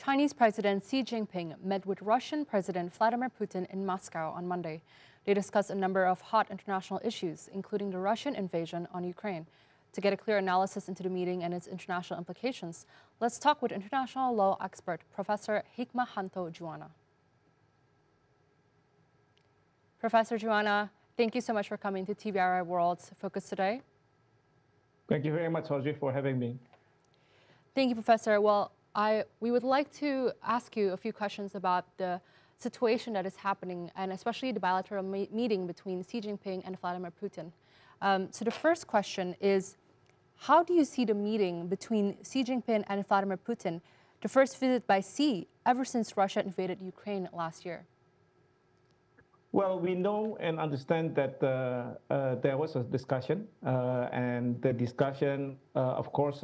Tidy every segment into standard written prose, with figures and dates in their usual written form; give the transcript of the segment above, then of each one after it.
Chinese President Xi Jinping met with Russian President Vladimir Putin in Moscow on Monday. They discussed a number of hot international issues, including the Russian invasion on Ukraine. To get a clear analysis into the meeting and its international implications, let's talk with international law expert Professor Hikmahanto Juwana. Professor Juwana, thank you so much for coming to TVRI World's Focus today. Thank you very much, Audrey, for having me. Thank you, Professor. Well, we would like to ask you a few questions about the situation that is happening, and especially the bilateral meeting between Xi Jinping and Vladimir Putin. So the first question is, how do you see the meeting between Xi Jinping and Vladimir Putin, the first visit by Xi ever since Russia invaded Ukraine last year? Well, we know and understand that there was a discussion, and the discussion, of course,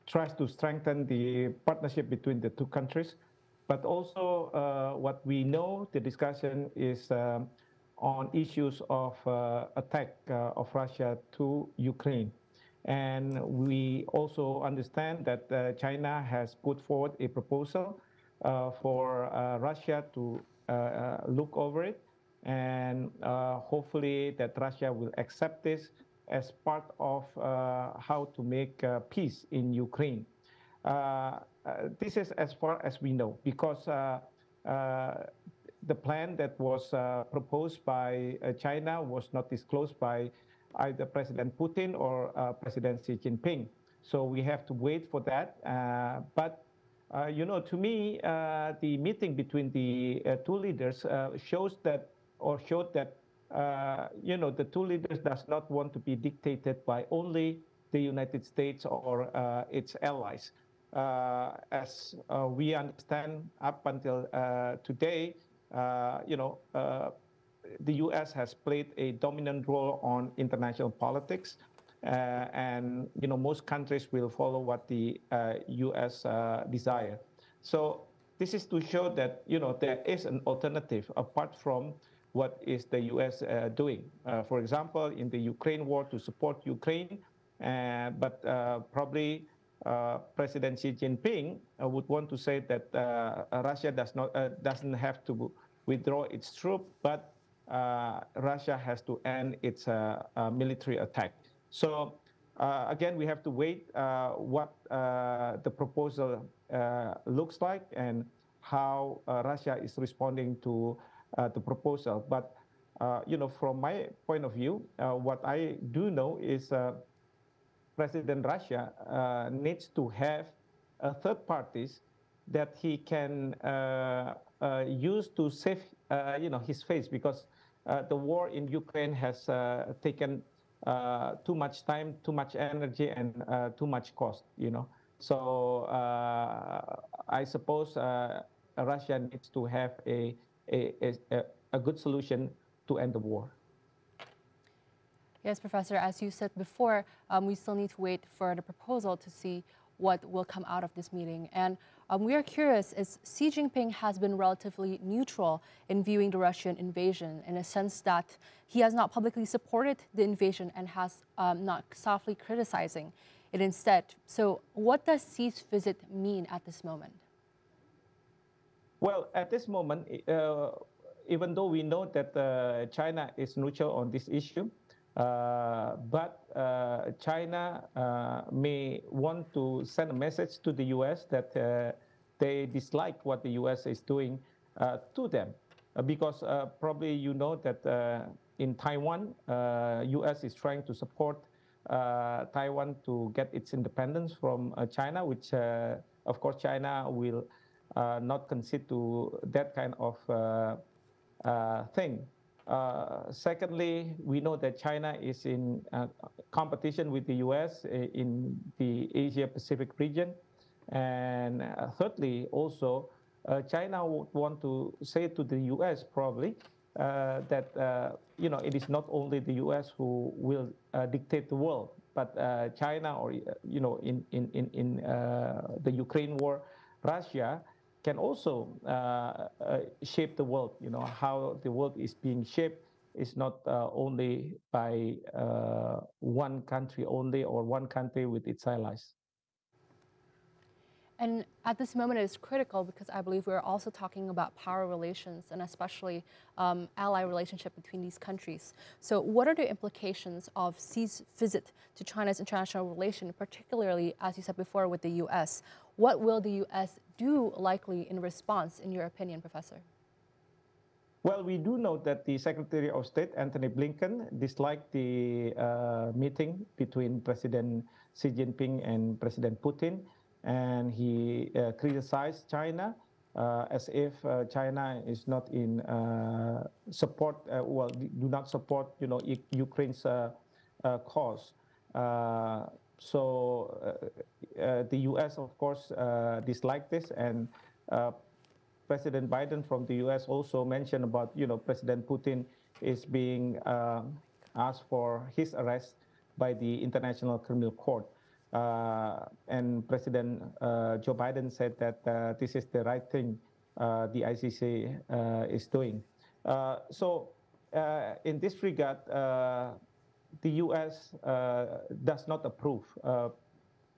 tries to strengthen the partnership between the two countries. But also, what we know, the discussion is on issues of attack of Russia to Ukraine. And we also understand that China has put forward a proposal for Russia to look over it, and hopefully that Russia will accept this as part of how to make peace in Ukraine. This is as far as we know, because the plan that was proposed by China was not disclosed by either President Putin or President Xi Jinping. So we have to wait for that. But to me, the meeting between the two leaders showed that the two leaders does not want to be dictated by only the United States or its allies. As we understand, up until today, the U.S. has played a dominant role on international politics, and most countries will follow what the U.S. desire. So this is to show that there is an alternative apart from what is the U.S. doing. For example, in the Ukraine war, to support Ukraine, but probably President Xi Jinping would want to say that Russia doesn't have to withdraw its troops, but Russia has to end its military attack. So again, we have to wait what the proposal looks like and how Russia is responding to the proposal. But from my point of view, what I do know is President Russia needs to have third parties that he can use to save his face, because the war in Ukraine has taken too much time, too much energy, and too much cost. So I suppose Russia needs to have a good solution to end the war. Yes, Professor, as you said before, we still need to wait for the proposal to see what will come out of this meeting. And we are curious, as Xi Jinping has been relatively neutral in viewing the Russian invasion, in a sense that he has not publicly supported the invasion and has not softly criticizing it instead. So what does Xi's visit mean at this moment? Well, at this moment, even though we know that China is neutral on this issue, but China may want to send a message to the U.S. that they dislike what the U.S. is doing to them, because probably you know that in Taiwan, U.S. is trying to support Taiwan to get its independence from China, which of course China will not concede to that kind of thing. Secondly, we know that China is in competition with the U.S. in the Asia-Pacific region. And thirdly, also, China would want to say to the U.S. probably that it is not only the U.S. who will dictate the world, but China, or in the Ukraine war, Russia can also shape the world. How the world is being shaped is not only by one country only, or one country with its allies. And at this moment, it is critical because I believe we're also talking about power relations and especially ally relationship between these countries. So what are the implications of Xi's visit to China's international relation, particularly, as you said before, with the U.S.? What will the U.S. do likely in response, in your opinion, Professor? Well, we do know that the Secretary of State, Antony Blinken, disliked the meeting between President Xi Jinping and President Putin, and he criticized China as if China is not in support, do not support, Ukraine's cause. The U.S., of course, disliked this, and President Biden from the U.S. also mentioned about, President Putin is being asked for his arrest by the International Criminal Court. And President Joe Biden said that this is the right thing the ICC is doing. In this regard, the U.S. does not approve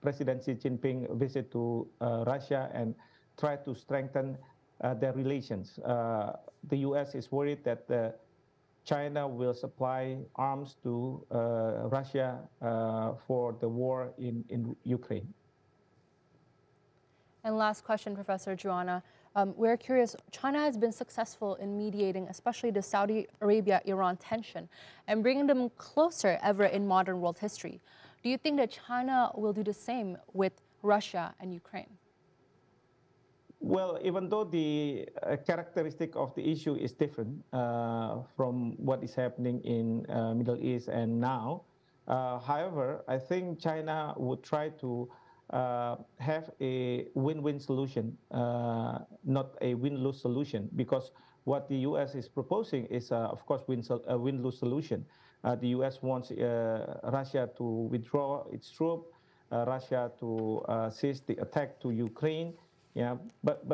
President Xi Jinping visit to Russia and try to strengthen their relations. The U.S. is worried that China will supply arms to Russia for the war in Ukraine. And last question, Professor Juwana. We're curious, China has been successful in mediating, especially the Saudi Arabia-Iran tension, and bringing them closer ever in modern world history. Do you think that China will do the same with Russia and Ukraine? Well, even though the characteristic of the issue is different from what is happening in Middle East and now, however, I think China would try to have a win-win solution, not a win-lose solution, because what the U.S. is proposing is, of course, a win-lose solution. The U.S. wants Russia to withdraw its troops, Russia to cease the attack to Ukraine. Yeah, but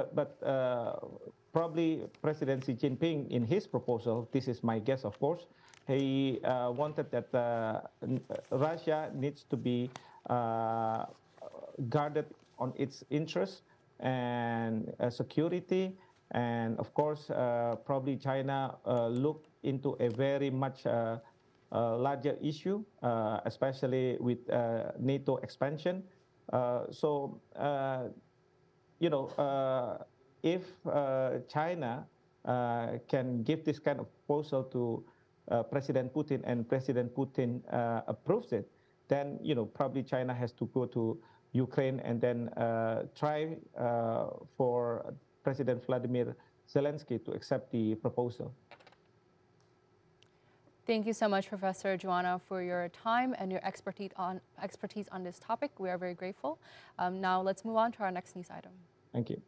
probably President Xi Jinping, in his proposal, this is my guess, of course, he wanted that Russia needs to be guarded on its interests and security, and of course, probably China look into a very much larger issue, especially with NATO expansion. If China can give this kind of proposal to President Putin and President Putin approves it, then, probably China has to go to Ukraine and then try for President Vladimir Zelensky to accept the proposal. Thank you so much, Professor Juwana, for your time and your expertise on this topic. We are very grateful. Now let's move on to our next news item. Thank you.